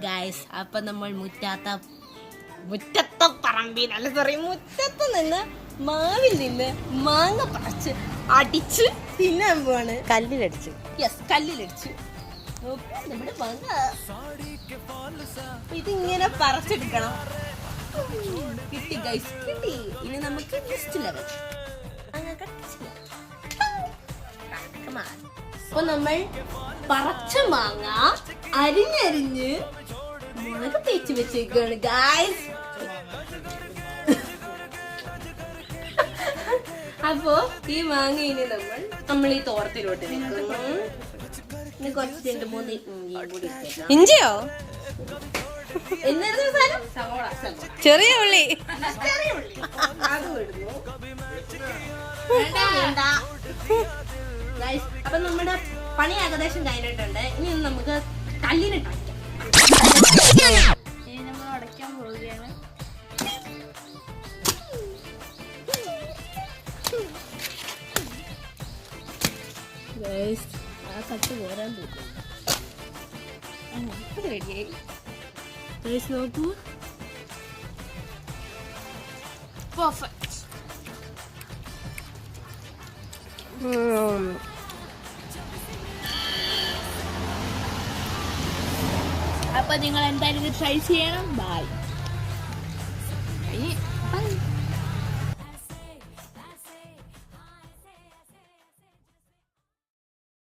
Guys അപ്പൊ നമ്മൾ മുറ്റത്തെ പറമ്പിൽ അല്ല സോറി മുറ്റത്ത് നിന്ന് മാവിൽ നിന്ന് മാങ്ങ പറിച്ച് അടിച്ച് തിന്നാൻ പോവാണ്. കല്ലിലടിച്ചു. യെസ്, കല്ലിലടിച്ചു. നമ്മുടെ മാങ്ങ ഇതിങ്ങനെ പറിച്ചെടുക്കണം. കിട്ടി ഗൈസ്, കിട്ടി. ഇനി നമുക്ക് നെക്സ്റ്റ് ലെവൽ അപ്പൊ നമ്മൾ പറിച്ച മാങ്ങ അരിഞ്ഞരിഞ്ഞ് മുളക് തേച്ച് വെച്ചേക്കാണ് ഗൈസ്. അപ്പോ ഈ മാങ്ങ ഇനി നമ്മൾ ഈ തോരത്തിലോട്ട് വെക്കുന്നു. ഇനി കുറച്ച് 2-3 ഇഞ്ചിയും കൂടി ഇട്ടേക്കാം. ഇഞ്ചിയോ? എന്നായിരുന്നു സാധനം? സവോള. ചെറിയ ഉള്ളി. അതും ഇടുന്നു. വേണ്ട. ഗൈസ് അപ്പൊ നമ്മുടെ പണി ഏകദേശം കഴിഞ്ഞിട്ടുണ്ട്. ഇനി നമുക്ക് കല്ലിനിട്ടാക്കാം. ഇനി നമ്മൾ അടയ്ക്കാൻ പോവുകയാണ്. ഗൈസ് ആ കട്ട് പോരാൻ പോകും. റെഡിയായി ഗൈസ്, നോക്കൂ. പെർഫെക്റ്റ്. അപ്പൊ നിങ്ങൾ എന്തായാലും ഇത് ട്രൈ ചെയ്യണം. ബൈ.